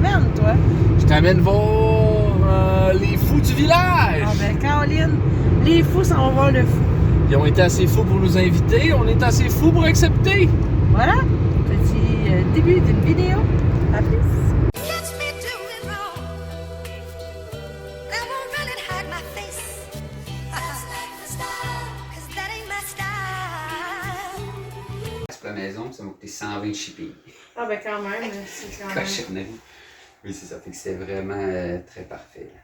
m'amènes, toi? Je t'amène voir les fous du village. Ah ben, Caroline, les fous s'en vont voir le fou. Ils ont été assez fous pour nous inviter, on est assez fous pour accepter. Voilà, petit début d'une vidéo. À plus. La maison, ça m'a coûté 120 shipping. Ah ben quand même, c'est quand même. Cochonnerie. Oui, c'est ça. Fait que c'est vraiment très parfait. Là.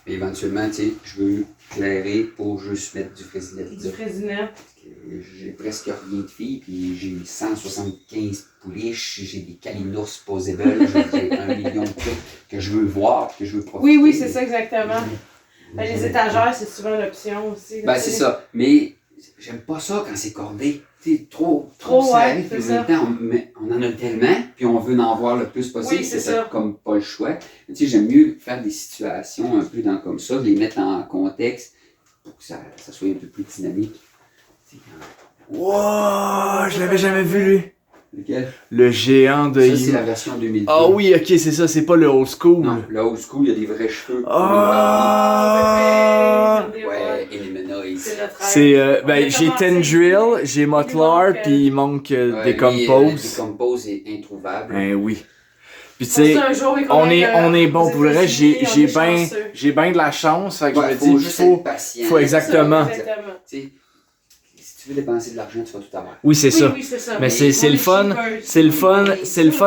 Mais éventuellement, tu sais, je veux clairer pour juste mettre du fraisinette. Du fraisinette. J'ai presque rien de filles, puis j'ai 175 pouliches, j'ai des calinours possibles, j'ai 1 million de trucs que je veux voir, que je veux profiter. Oui, c'est ça exactement. Ben, les étagères, c'est souvent l'option aussi. Ben, c'est ça. Mais j'aime pas ça quand c'est cordé. T'sais, trop ouais, serré, puis en même temps, on en a tellement, puis on veut en voir le plus possible, oui, c'est ça. Comme pas le choix. J'aime mieux faire des situations un peu comme ça, les mettre en contexte pour que ça soit un peu plus dynamique. Wow, je l'avais jamais vu lui. Lequel? Le géant de... Ça, c'est la version 2002. Ah oui, ok, c'est ça, c'est pas le old school. Non, le old school, il y a des vrais cheveux. Ah! Ouais, Illuminoise. C'est, ben, j'ai Tendril, j'ai Motlar, puis il manque Decompose. Decompose est introuvable. Ben oui. Puis tu sais, on est bon pour le reste, j'ai bien de la chance, fait que je me dis qu'il faut exactement. Si tu veux dépenser de l'argent, tu vas tout avoir. Oui, c'est ça. Mais c'est le fun, c'est le fun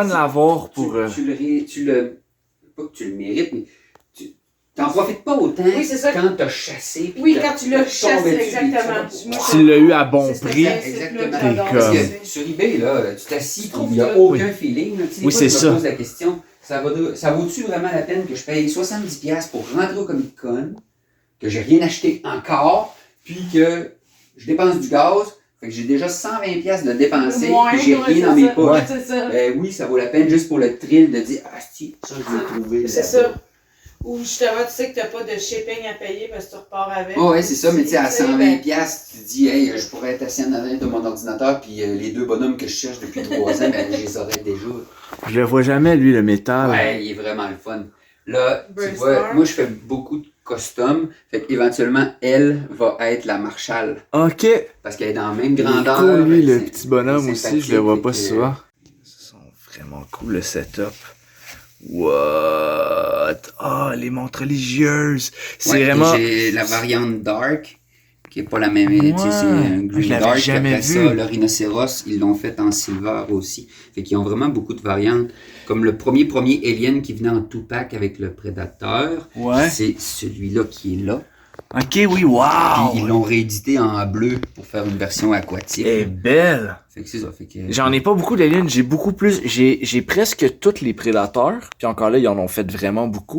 de l'avoir pour... Pas que tu le mérites, mais t'en profites pas autant quand t'as chassé. Oui, quand tu l'as chassé, exactement. Tu l'as eu à bon prix. Exactement. Parce que sur eBay, là, tu t'assis, il n'y a aucun feeling. Oui, c'est ça. Je me pose la question, ça vaut-tu vraiment la peine que je paye 70$ pour rentrer au Comic Con, que j'ai rien acheté encore, puis que je dépense du gaz, fait que j'ai déjà 120$ de dépenser, puis j'ai rien dans mes poches. Ben oui, ça vaut la peine juste pour le thrill de dire, ah si, ça je vais le trouver. C'est ça. Ou justement, tu sais que tu n'as pas de shipping à payer parce que tu repars avec. Oh, ouais, c'est ça, mais tu sais, à 120$, tu te dis, hey, je pourrais être assis en arrière de mon ordinateur, puis les deux bonhommes que je cherche depuis 3 ans, ben, je les aurais déjà. Je le vois jamais, lui, le métal. Ouais, il est vraiment le fun. Là, tu vois, moi, je fais beaucoup de custom, fait qu'éventuellement, elle va être la Marshall. Ok. Parce qu'elle est dans la même grandeur. Cool, lui, le petit bonhomme aussi, je le vois pas souvent. Ils sont vraiment cool, le setup. What? Ah, les montres religieuses. C'est vraiment... J'ai la variante Dark, qui est pas la même. Ouais. C'est un Green Dark. Jamais après vu. ça, le Rhinocéros, ils l'ont fait en silver aussi. Fait qu'ils ont vraiment beaucoup de variantes. Comme le premier Alien qui venait en two-pack avec le Prédateur. Ouais. C'est celui-là qui est là. Ok, oui, wow! Puis ils l'ont réédité en bleu pour faire une version aquatique. Elle est belle! Fait que c'est ça. Fait que... J'en ai pas beaucoup d'aliens, j'ai beaucoup plus. J'ai presque tous les prédateurs. Puis encore là, ils en ont fait vraiment beaucoup.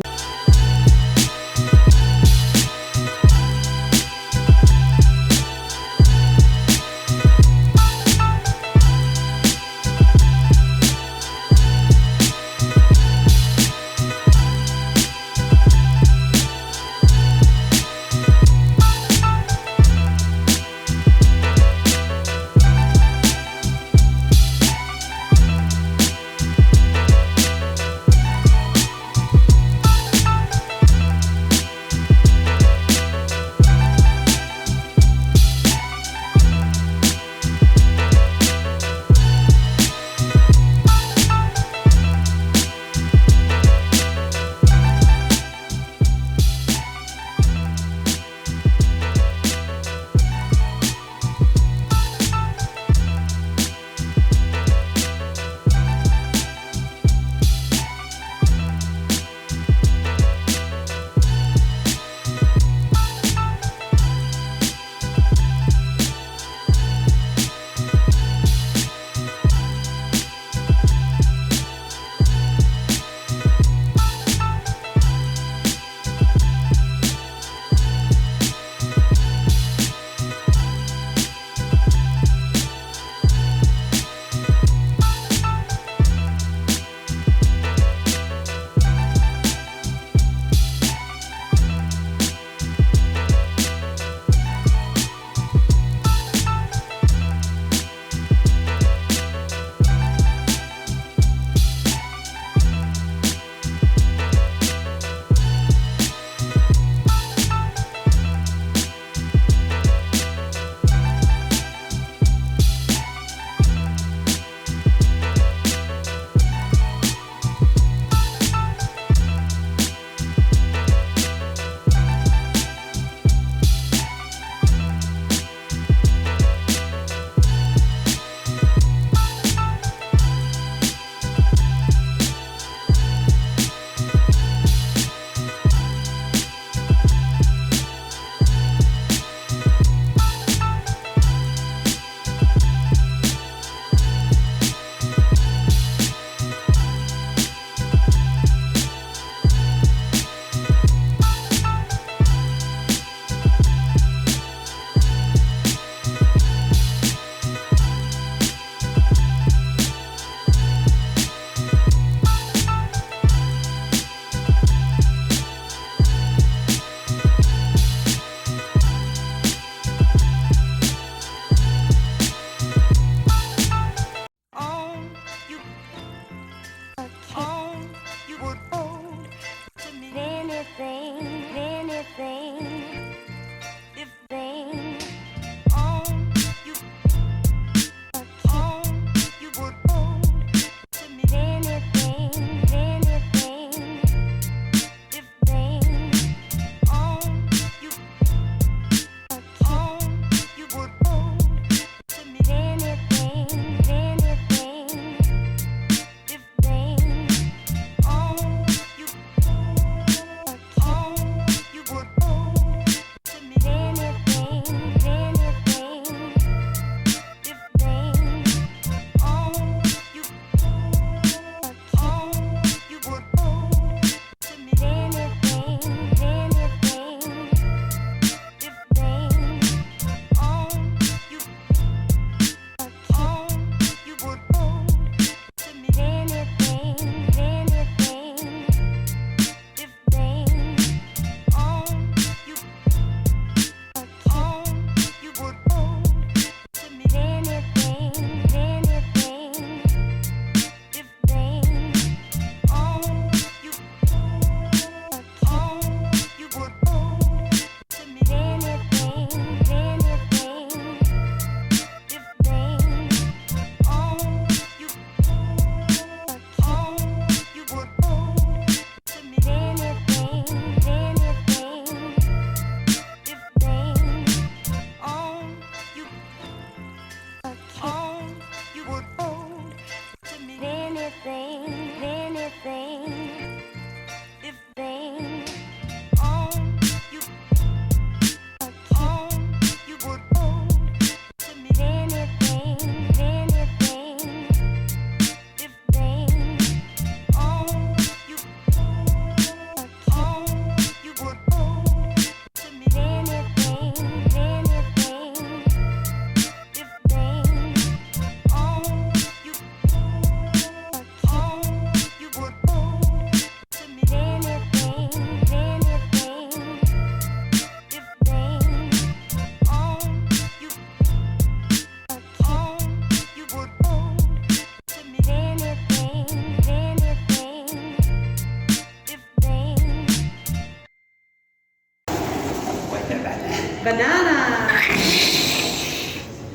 Banana!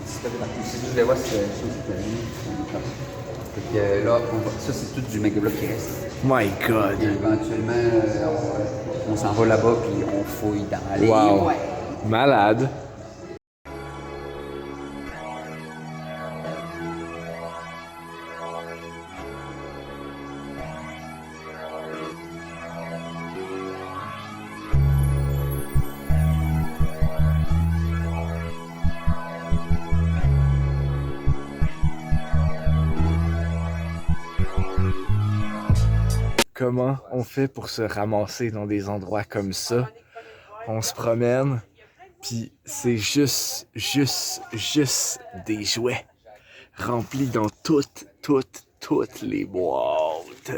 Si t'avais dans le je voulais voir cette chose que t'as mis. Fait que là, ça, c'est tout du Mega Block qui reste. My God. Et éventuellement, on s'en va là-bas puis on fouille dans les... Wow. Ouais. Malade. Comment on fait pour se ramasser dans des endroits comme ça? On se promène, puis c'est juste des jouets remplis dans toutes les boîtes.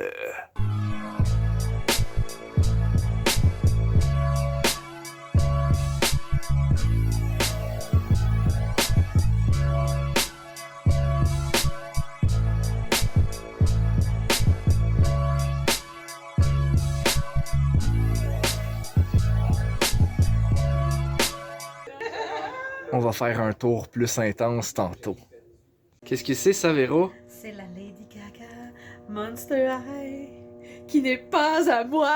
On va faire un tour plus intense tantôt. Qu'est-ce que c'est ça, Véro? C'est la Lady Gaga Monster High qui n'est pas à moi.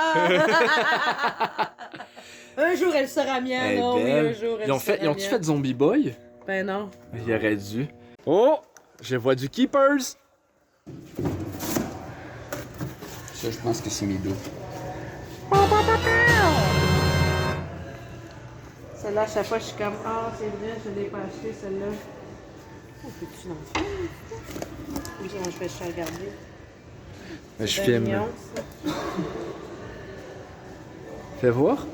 Un jour elle sera mienne. Elle est Oh oui, belle. un jour elle Ils ont sera fait, mienne. fait Zombie Boy? Ben non. Il aurait dû. Oh! Je vois du Keepers! Ça, je pense que c'est mes dos. Celle-là, à chaque fois, je suis comme, ah, c'est vrai, je l'ai pas acheté, celle-là. Oh, peux-tu l'en faire? Oui, moi, je vais juste regarder. Mais je C'est filme. mignon, ça. Fais voir.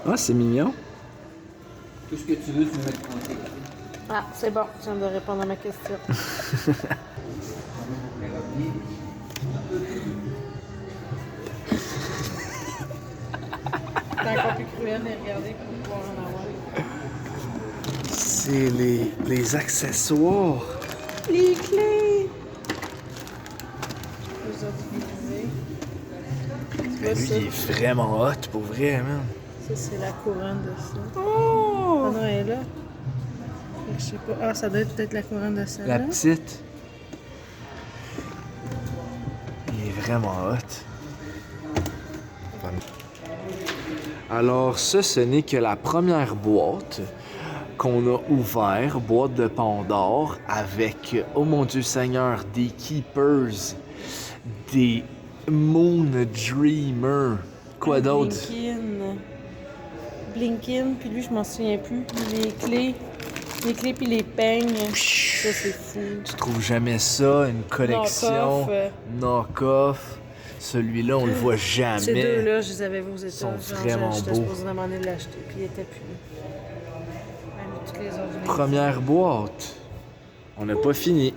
Ah, c'est mignon. Tout ce que tu veux, tu me mets de côté. Ah, c'est bon, je viens de répondre à ma question. C'est encore plus cruel de regarder pour pouvoir en avoir. C'est les accessoires. Les clés! Les autres utilisés. Tu vois Lui, ça? il est vraiment hot pour vrai, man. Ça, c'est la couronne de ça. Oh! Ah non, elle est là. Fait que je sais pas. Ah, ça doit être peut-être la couronne de La celle-là. petite. Il est vraiment hot. Alors, ce n'est que la première boîte qu'on a ouverte, boîte de Pandore, avec, oh mon Dieu Seigneur, des Keepers, des Moon Dreamer. Quoi d'autre? Blinkin, puis lui, je m'en souviens plus. Les clés puis les peignes. Ça, c'est fou. Tu trouves jamais ça, une collection Knock-off. knock-off. Celui-là, on le voit jamais. Ces deux-là, je les avais vus aux États. sont Genre, vraiment j'étais beaux. supposée demander de l'acheter, puis il était plus là. Même toutes les autres. je les ai Première boîte. On n'a pas fini.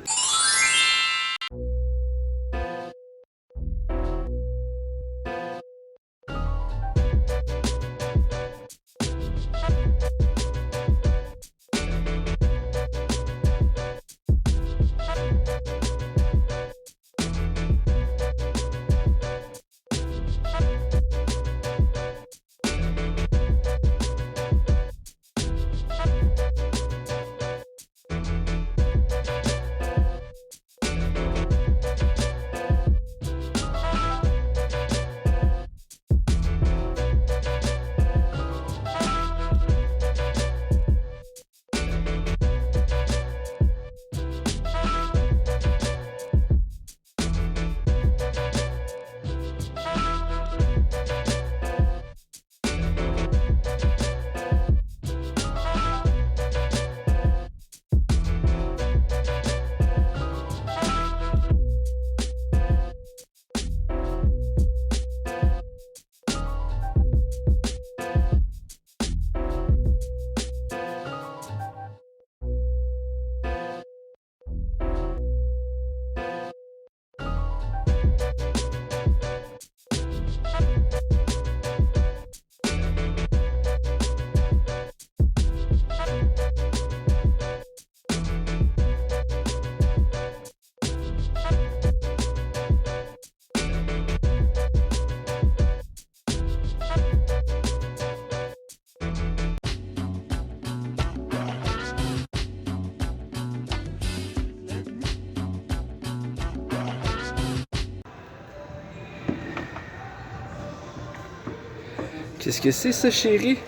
Qu'est-ce que c'est ça, chérie?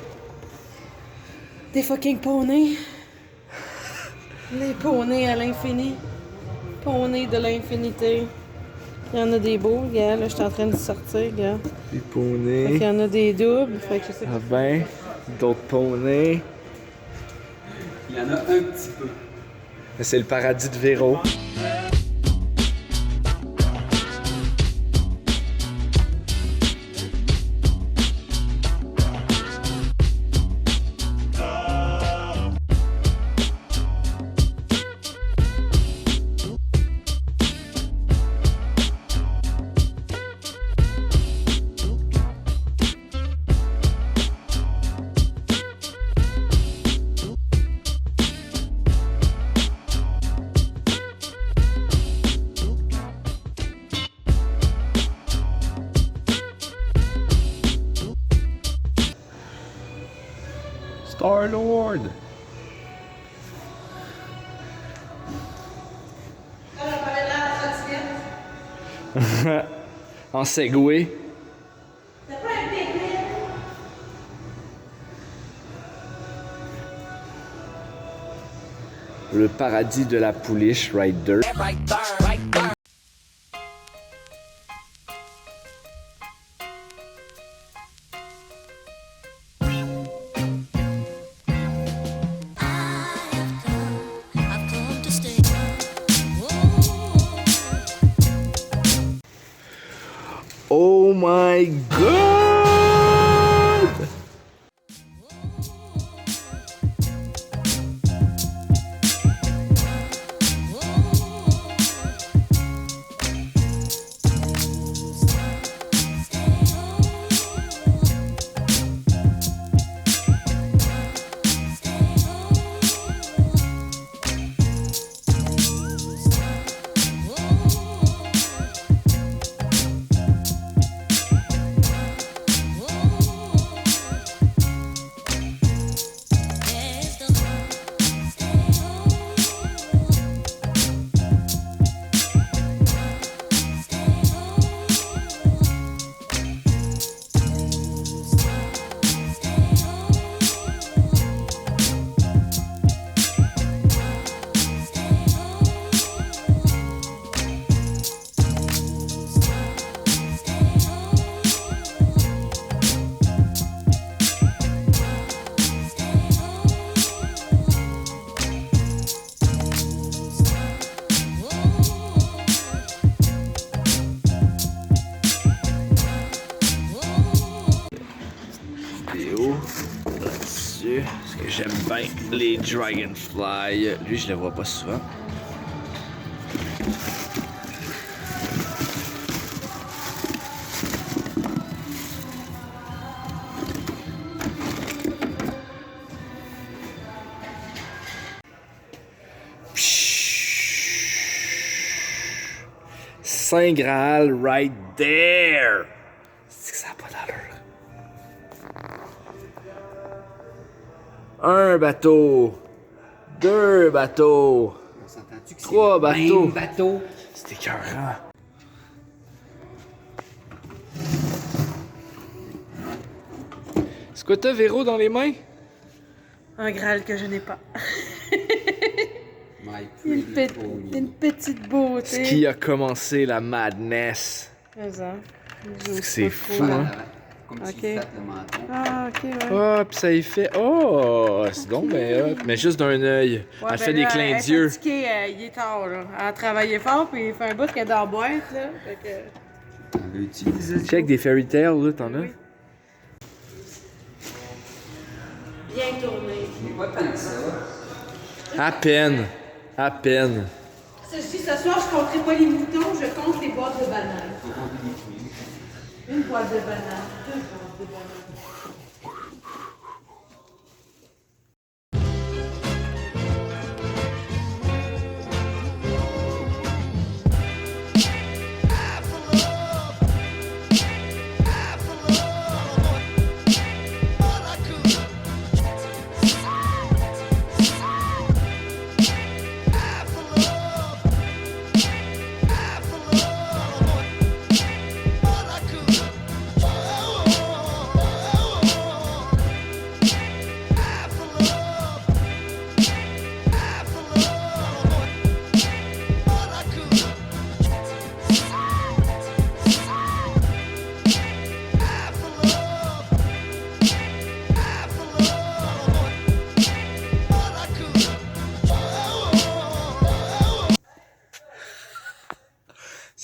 Des fucking poneys. Les poneys à l'infini. Poneys de l'infinité. Il y en a des beaux, regarde, là, je suis en train de sortir, regarde. Des Fait poneys. qu'il y en a des doubles, fait que je sais pas. Ah ben, d'autres poneys. Il y en a un petit peu. C'est le paradis de Véro. Star-Lord! En Segway. Le paradis de la pouliche, right there. Oh my god! Vidéo là-dessus. Parce que j'aime bien les Dragonfly. Lui, je le vois pas souvent. Saint Graal right there! C'est que ça n'a pas d'allure. Un bateau. Deux bateaux. On s'entend-tu que c'est Trois le bateaux. même bateau? C'est écœurant. C'est quoi t'as, Véro, dans les mains? Un Graal que je n'ai pas. My Une, pretty pony. une petite beauté. Ce qui a commencé la madness. C'est ça. C'est fou, Voilà, hein? comme Ok. tu flattes le menton. Ah, ok, ouais. Oh, pis ça y fait. Oh, c'est donc ben hot. Mais juste d'un œil. Ouais, Elle ben fait des là, clins elle est d'yeux. fatiguée, il est tard, là. Elle a travaillé fort, puis il fait un bout qu'elle est dans la boîte, là. Fait que... On l'utilise. Check des fairy tales, là, t'en as? Oui. Bien tourné. Je n'ai pas tant que ça. À peine. À peine. Ça, je dis, ce soir, je compterai pas les moutons, je compte les boîtes de bananes. Une boîte de bananes, deux boîtes de bananes.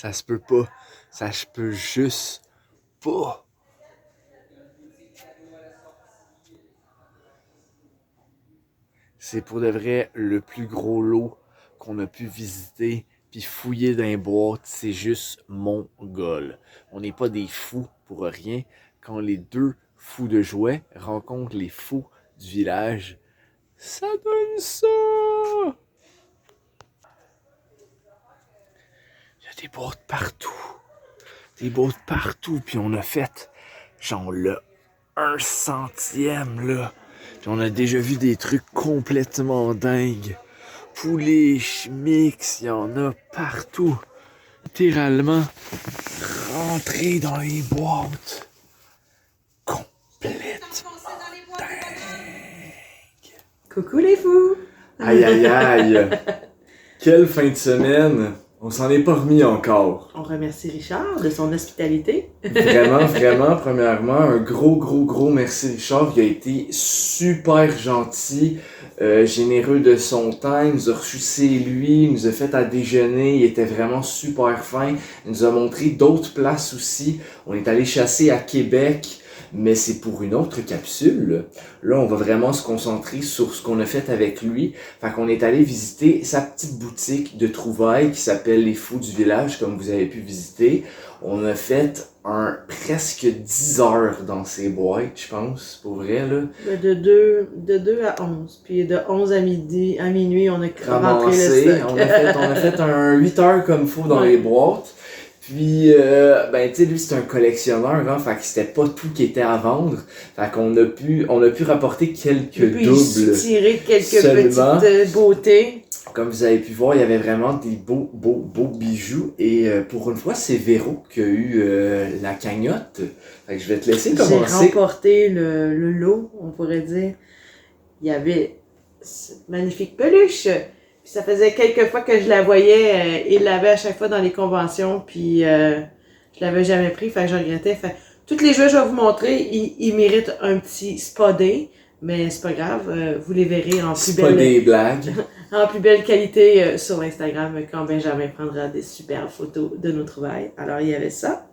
Ça se peut pas. Ça se peut juste pas. C'est pour de vrai le plus gros lot qu'on a pu visiter puis fouiller dans les boîtes. C'est juste mongol. On n'est pas des fous pour rien. Quand les deux fous de jouets rencontrent les fous du village, ça donne ça! Il y a des boîtes partout. Des boîtes partout. Puis on a fait genre le 1/100e là. Puis on a déjà vu des trucs complètement dingues. Poulet, schmix, il y en a partout. Littéralement rentré dans les boîtes. Complète. Coucou les fous! Aïe aïe aïe. Quelle fin de semaine. On s'en est pas remis encore. On remercie Richard de son hospitalité. Vraiment, premièrement, un gros merci Richard. Il a été super gentil, généreux de son temps. Il nous a reçus chez lui, il nous a fait à déjeuner. Il était vraiment super fin. Il nous a montré d'autres places aussi. On est allé chasser à Québec, mais c'est pour une autre capsule. Là, on va vraiment se concentrer sur ce qu'on a fait avec lui. Fait qu'on est allé visiter sa petite boutique de trouvailles qui s'appelle Les Fous du Village, comme vous avez pu visiter. On a fait presque 10 heures dans ses boîtes, je pense, pour vrai, là. De 2 à 11. Puis de 11 à minuit, on a rentré le stock. On a fait un 8 heures comme il faut dans les boîtes. Puis, ben, tu sais, lui, c'est un collectionneur, hein, fait que c'était pas tout qui était à vendre. Fait qu'on a pu rapporter quelques doubles. Tirer quelques seulement. petites beautés. Comme vous avez pu voir, il y avait vraiment des beaux bijoux. Et pour une fois, c'est Véro qui a eu la cagnotte. Fait que je vais te laisser commencer. J'ai remporté le lot, on pourrait dire. Il y avait cette magnifique peluche. Puis ça faisait quelques fois que je la voyais. Il l'avait à chaque fois dans les conventions. Puis je l'avais jamais pris. Fait que je regrettais. Fait tous les jeux que je vais vous montrer, ils méritent un petit spa day. Mais c'est pas grave, vous les verrez en plus belle... des blagues. En plus belle qualité sur Instagram quand Benjamin prendra des superbes photos de nos trouvailles. Alors, il y avait ça.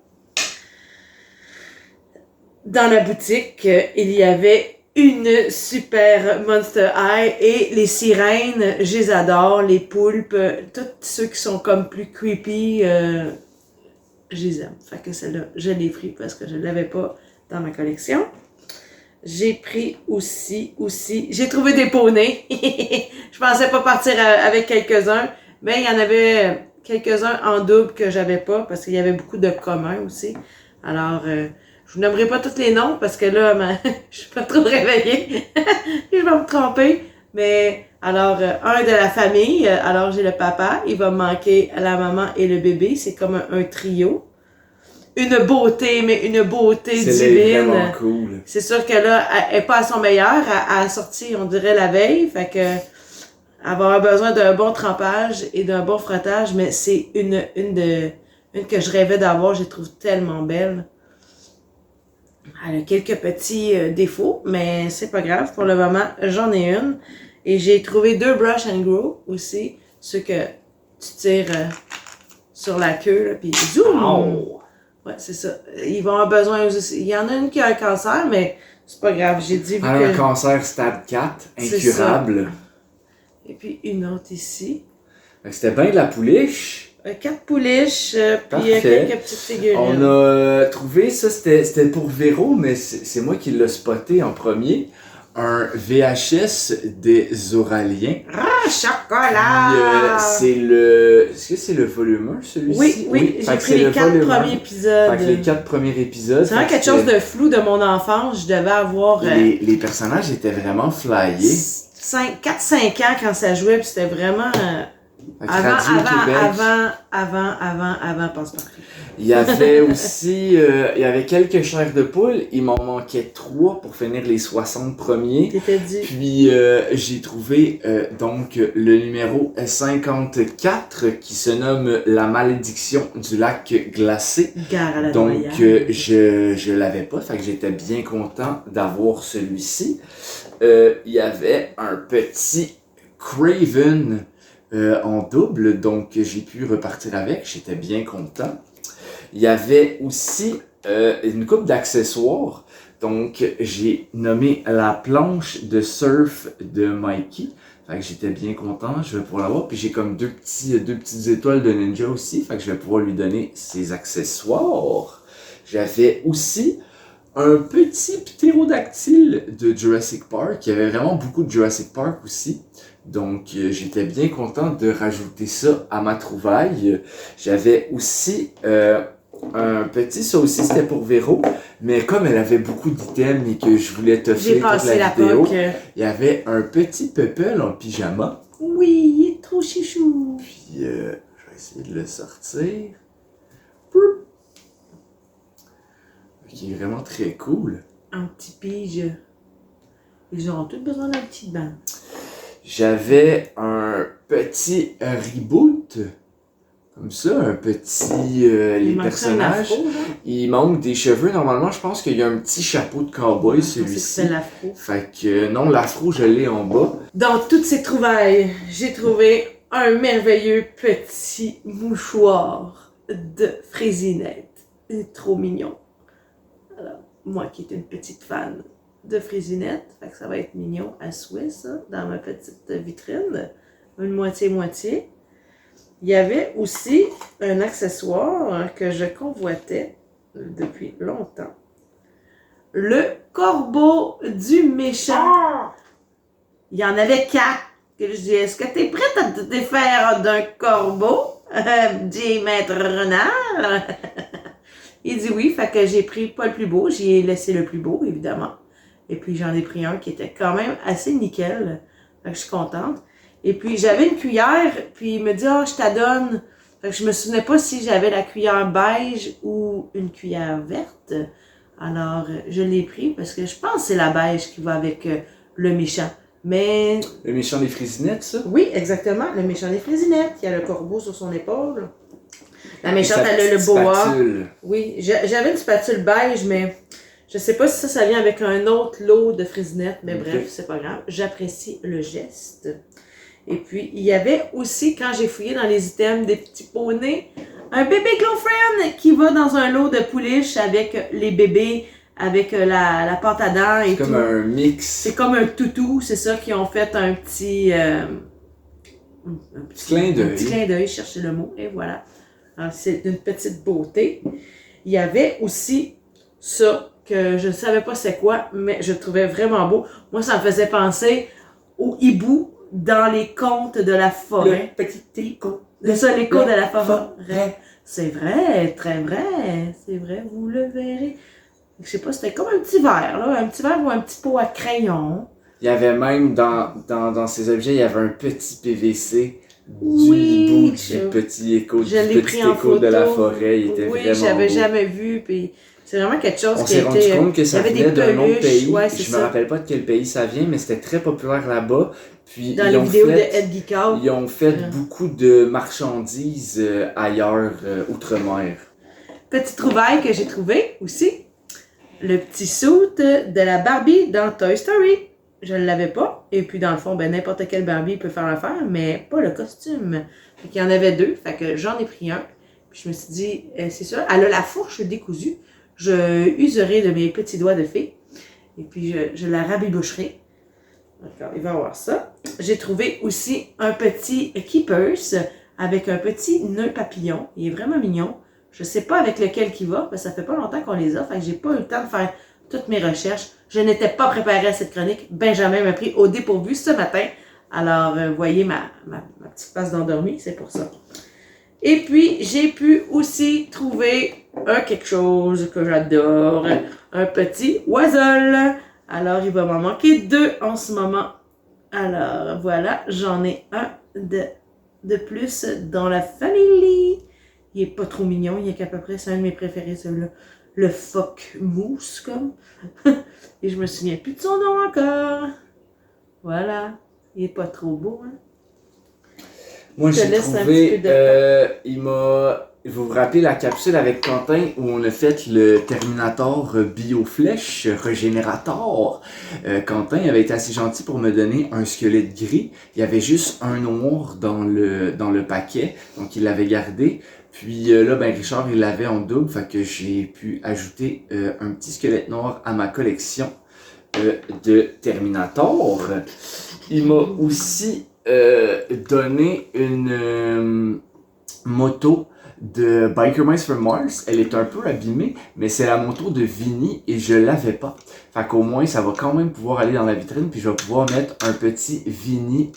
Dans la boutique, il y avait une super Monster High et les sirènes, je les adore. Les poulpes, tous ceux qui sont comme plus creepy, je les aime. Fait que celle-là, je l'ai pris parce que je ne l'avais pas dans ma collection. J'ai pris aussi, j'ai trouvé des poneys. Je pensais pas partir avec quelques-uns, mais il y en avait quelques-uns en double que j'avais pas parce qu'il y avait beaucoup de communs aussi. Alors, je vous nommerai pas tous les noms parce que là, je suis pas trop réveillée. Je vais me tromper. Mais, alors, un de la famille, alors j'ai le papa, il va me manquer la maman et le bébé. C'est comme un trio. Une beauté, mais une beauté divine. C'est vraiment cool. C'est sûr que là, elle n'est pas à son meilleur. Elle a sorti, on dirait, la veille. Fait que elle va avoir besoin d'un bon trempage et d'un bon frottage. Mais c'est une que je rêvais d'avoir. Je la trouve tellement belle. Elle a quelques petits défauts, mais c'est pas grave. Pour le moment, j'en ai une. Et j'ai trouvé 2 brush and grow aussi. Ceux que tu tires sur la queue, là, puis zoom! Oh. Ouais, c'est ça. Ils vont avoir besoin aussi. Il y en a une qui a un cancer, mais c'est pas grave. J'ai dit... Elle a un cancer stade 4, incurable. Et puis une autre ici. C'était bien de la pouliche. 4 pouliches, puis quelques petites figurines. On a trouvé, ça c'était pour Véro, mais c'est moi qui l'ai spoté en premier. Un VHS des Oraliens. Ah, chocolat! C'est le... Est-ce que c'est le volume 1, celui-ci? Oui, j'ai pris les 4 premiers épisodes. Fait que les 4 premiers épisodes. C'est vraiment quelque chose de flou de mon enfance. Je devais avoir... Les personnages étaient vraiment flyés. 4-5 ans quand ça jouait, puis c'était vraiment... Avant Passe-Partout. Il y avait aussi, il y avait quelques chairs de poule, il m'en manquait 3 pour finir les 60 premiers. T'étais dit. Puis j'ai trouvé donc le numéro 54 qui se nomme La malédiction du lac glacé. Gare à la donc Noyade. je l'avais pas, fait que j'étais bien content d'avoir celui-ci. Il y avait un petit Craven en double, donc j'ai pu repartir avec, j'étais bien content. Il y avait aussi une couple d'accessoires, donc j'ai nommé la planche de surf de Mikey. Fait que j'étais bien content, je vais pouvoir l'avoir. Puis j'ai comme deux petites étoiles de ninja aussi, fait que je vais pouvoir lui donner ses accessoires. J'avais aussi un petit ptérodactyle de Jurassic Park. Il y avait vraiment beaucoup de Jurassic Park aussi. Donc j'étais bien content de rajouter ça à ma trouvaille. J'avais aussi un petit, ça aussi c'était pour Véro, mais comme elle avait beaucoup d'items et que je voulais te J'ai faire toute passé la la vidéo, POC. il y avait un petit Peuple en pyjama. Oui, il est trop chichou. Puis je vais essayer de le sortir. Poup. Qui est vraiment très cool. Un petit pige. Ils auront tous besoin d'un petit bain. J'avais un petit reboot. Comme ça, un petit... les Il manque un personnages. afro, genre. Il manque des cheveux. Normalement, je pense qu'il y a un petit chapeau de cowboy, Je pensais que celui-ci. c'était l'afro. Fait que non, l'afro, je l'ai en bas. Dans toutes ces trouvailles, j'ai trouvé un merveilleux petit mouchoir de Frésinette. Il est trop mignon. Alors, moi qui est une petite fan de Frésinette, fait que ça va être mignon à souhait, ça, dans ma petite vitrine. Une moitié-moitié. Il y avait aussi un accessoire que je convoitais depuis longtemps. Le corbeau du méchant. Il y en avait 4. Que je dis, est-ce que tu es prête à te défaire d'un corbeau? Dit Maître Renard. Il dit oui, fait que j'ai pris pas le plus beau, j'ai laissé le plus beau, évidemment. Et puis j'en ai pris un qui était quand même assez nickel. Fait que je suis contente. Et puis j'avais une cuillère, puis il me dit, ah, je t'adonne. Fait que je me souvenais pas si j'avais la cuillère beige ou une cuillère verte. Alors, je l'ai pris parce que je pense que c'est la beige qui va avec le méchant. Mais... Le méchant des Frisinettes, ça? Oui, exactement. Le méchant des Frisinettes. Il y a le corbeau sur son épaule. La méchante, Sa elle a le petite boa. spatule. Oui, j'avais une spatule beige, mais je sais pas si ça vient avec un autre lot de Frisinettes. Mais Ok. bref, c'est pas grave. J'apprécie le geste. Et puis, il y avait aussi, quand j'ai fouillé dans les items des petits poneys, un bébé Glowfriend qui va dans un lot de pouliches avec les bébés, avec la pâte à dents et C'est tout. comme un mix. C'est comme un toutou, c'est ça, qui ont fait un petit... Clin d'œil. Un petit clin d'œil, cherchez le mot, et voilà. Alors, c'est une petite beauté. Il y avait aussi ça, que je ne savais pas c'est quoi, mais je trouvais vraiment beau. Moi, ça me faisait penser au hibou dans les contes de la forêt. Le petit écho. C'est ça, les contes de la forêt. forêt. C'est vrai, très vrai. C'est vrai, vous le verrez. Je sais pas, c'était comme un petit verre, là. Un petit verre ou un petit pot à crayon. Il y avait même dans ces objets, il y avait un petit PVC du Oui, hibou, du je- petit écho, Je l'ai du pris petit en écho photo. de la forêt. Il était oui, vraiment j'avais beau. jamais vu. Puis c'est vraiment quelque chose On qui s'est a rendu été. compte que ça il y avait venait des d'un autre peluches. pays. Ouais, c'est Je me ça. rappelle pas de quel pays ça vient, mais c'était très populaire là-bas. Puis Dans ils les ont vidéos fait, de Ed Geekao. ils ont fait Ouais. beaucoup de marchandises ailleurs, outre-mer. Petite trouvaille que j'ai trouvée aussi. Le petit suit de la Barbie dans Toy Story. Je ne l'avais pas. Et puis, dans le fond, ben, n'importe quelle Barbie peut faire l'affaire, mais pas le costume. Fait qu'il y en avait 2. Fait que j'en ai pris un. Puis je me suis dit, c'est ça. Elle a la fourche décousue. Je userai de mes petits doigts de fée. Et puis, je la rabiboucherai. D'accord, il va y avoir ça. J'ai trouvé aussi un petit Keepers avec un petit nœud papillon. Il est vraiment mignon. Je sais pas avec lequel qui va, parce que ça fait pas longtemps qu'on les a, fait que j'ai pas eu le temps de faire toutes mes recherches. Je n'étais pas préparée à cette chronique. Benjamin m'a pris au dépourvu ce matin. Alors, vous voyez ma petite face d'endormi, c'est pour ça. Et puis, j'ai pu aussi trouver quelque chose que j'adore. Un petit oiseau. Alors, il va m'en manquer 2 en ce moment. Alors, voilà, j'en ai un de plus dans la famille. Il est pas trop mignon, il est qu'à peu près, c'est un de mes préférés, celui-là. Le phoque mousse, comme. Et je me souviens plus de son nom encore. Voilà. Il est pas trop beau, hein. Moi, Je te j'ai laisse un trouvé, petit peu de il m'a vous vous rappelez la capsule avec Quentin où on a fait le Terminator Bioflèche Régénérator? Quentin avait été assez gentil pour me donner un squelette gris. Il y avait juste un noir dans le paquet, donc il l'avait gardé. Puis là, ben Richard, il l'avait en double, fait que j'ai pu ajouter un petit squelette noir à ma collection de Terminator. Il m'a aussi donné une moto de Biker Mice from Mars. Elle est un peu abîmée, mais c'est la moto de Vinny et je l'avais pas. Fait qu'au moins, ça va quand même pouvoir aller dans la vitrine, puis je vais pouvoir mettre un petit Vinny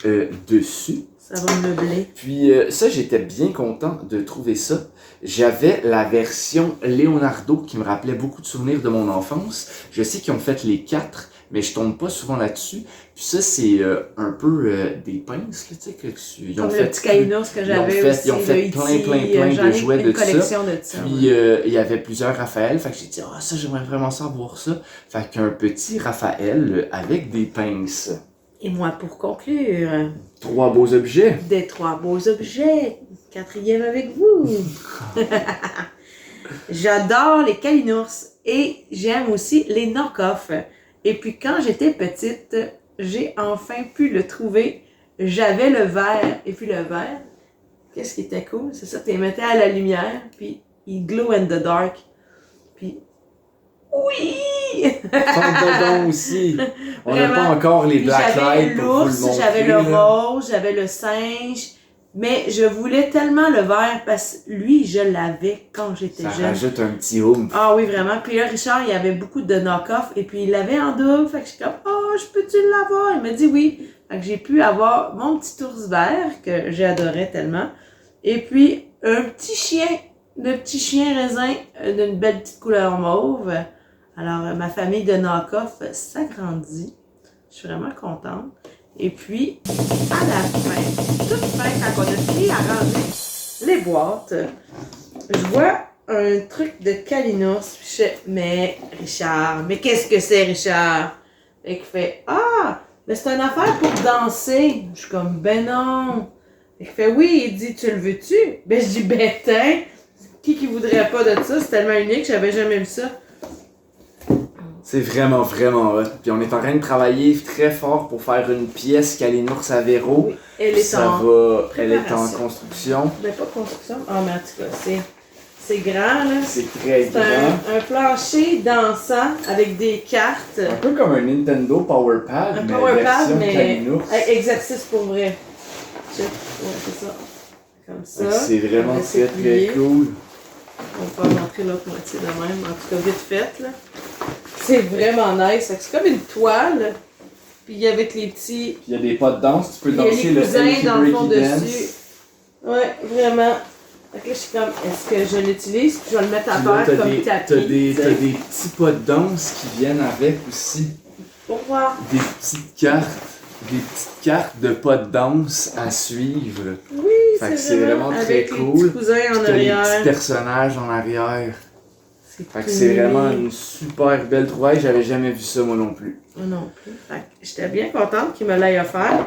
dessus. Ça va meubler. Puis ça, j'étais bien content de trouver ça. J'avais la version Leonardo qui me rappelait beaucoup de souvenirs de mon enfance. Je sais qu'ils ont fait les 4, mais je tombe pas souvent là-dessus. Puis ça, c'est un peu des pinces, là, tu sais, que tu... Ils ont Comme fait le petit Kainos que j'avais aussi. Ils ont fait plein de jouets de ça. Collection de ça. Puis il y avait plusieurs Raphaël, fait que j'ai dit « Ah, ça, j'aimerais vraiment savoir ça. » Fait qu'un petit Raphaël avec des pinces. Et moi, pour conclure... 3 beaux objets. Des 3 beaux objets. 4e avec vous. J'adore les Kalinours et j'aime aussi les knock-off. Et puis quand j'étais petite, j'ai enfin pu le trouver. J'avais le vert. Et puis le vert, qu'est-ce qui était cool? C'est ça, tu les mettais à la lumière, puis il glow in the dark. Puis, oui! Dedans aussi. On n'a pas Vraiment. encore les Puis blacklights pour vous le l'ours, montrer. j'avais le là. rose, j'avais le singe. Mais je voulais tellement le vert parce que lui, je l'avais quand j'étais Ça jeune. rajoute un petit oomph. Ah oui, vraiment. Puis là, Richard, il y avait beaucoup de knock-off et puis il l'avait en double. Fait que je suis comme, oh, je peux-tu l'avoir? Il m'a dit oui. Fait que j'ai pu avoir mon petit ours vert que j'adorais tellement. Et puis, un petit chien, le petit chien raisin d'une belle petite couleur mauve. Alors, ma famille de knock-off s'agrandit. Je suis vraiment contente. Et puis, à la fin, toute fin, quand on a fini à ranger les boîtes, je vois un truc de Kalinours. Puis je fais, mais Richard, mais qu'est-ce que c'est, Richard? Et qu'il fait, ah, mais c'est une affaire pour danser. Je suis comme, ben non. Et qu'il fait, oui, il dit, tu le veux-tu? Ben, je dis, ben, tiens, qui voudrait pas de ça? C'est tellement unique, j'avais jamais vu ça. C'est vraiment hot. Puis on est en train de travailler très fort pour faire une pièce Kalinours à Véro. Oui, elle est Elle est en construction. Ben, pas construction. Ah, mais en tout cas, c'est grand, là. C'est très C'est grand. un plancher dansant avec des cartes. Un peu comme un Nintendo Power Pad, Un mais power pad, version mais Kalinours. exercice pour vrai. Check. Ouais, c'est ça. Comme ça. C'est vraiment On va très s'appuyer. cool. On peut montrer l'autre moitié de même. En tout cas, vite fait, là. C'est vraiment nice. Fait que c'est comme une toile. Puis avec les petits... Puis il y a des pas de danse, tu peux Il y a danser les le cousins Elkie dans le fond Breaky dessus. Dance. Ouais, vraiment. Fait que là, je suis comme, est-ce que je l'utilise? Puis je vais le mettre à Puis là, terre t'as comme des, tapis. t'as des, tu sais. t'as des petits pas de danse qui viennent avec aussi. Pour voir. Des petites cartes de pas de danse à suivre. Oui, Fait que c'est c'est vraiment très avec cool. les petits cousins en Puis t'as les petits arrière. personnages en arrière. Fait que tout c'est vraiment mignon. une super belle trouvaille. J'avais jamais vu ça moi non plus. Moi non plus. Fait que j'étais bien contente qu'il me l'ait offert.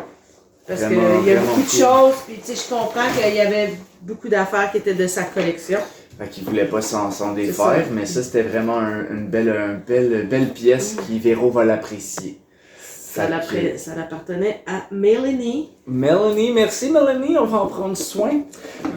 Parce qu'il Vraiment, y a vraiment beaucoup de cool. choses. Puis tu sais, je comprends qu'il y avait beaucoup d'affaires qui étaient de sa collection. Fait qu'il voulait pas s'en défaire, ça. mais ça c'était vraiment une belle pièce qui Véro va l'apprécier. Ça l'appartenait à Mélanie. Mélanie, merci Mélanie, on va en prendre soin.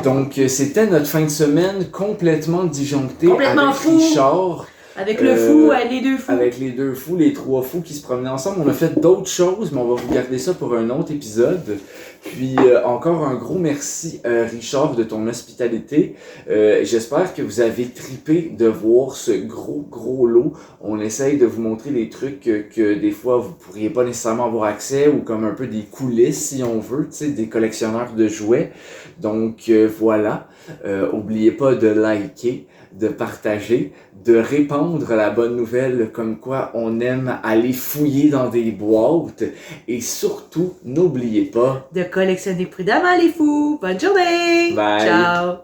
Donc c'était notre fin de semaine complètement disjonctée Complètement avec fou. Richard. Avec le fou, les deux fous. Avec les 2 fous, les 3 fous qui se promenaient ensemble. On a fait d'autres choses, mais on va vous garder ça pour un autre épisode. Puis encore un gros merci Richard de ton hospitalité. J'espère que vous avez tripé de voir ce gros lot. On essaye de vous montrer des trucs que des fois vous pourriez pas nécessairement avoir accès ou comme un peu des coulisses si on veut, tu sais, des collectionneurs de jouets. Donc voilà, oubliez pas de liker, de partager, de répandre la bonne nouvelle comme quoi on aime aller fouiller dans des boîtes et surtout n'oubliez pas De collectionner prudemment les fous. Bonne journée. Bye. Ciao.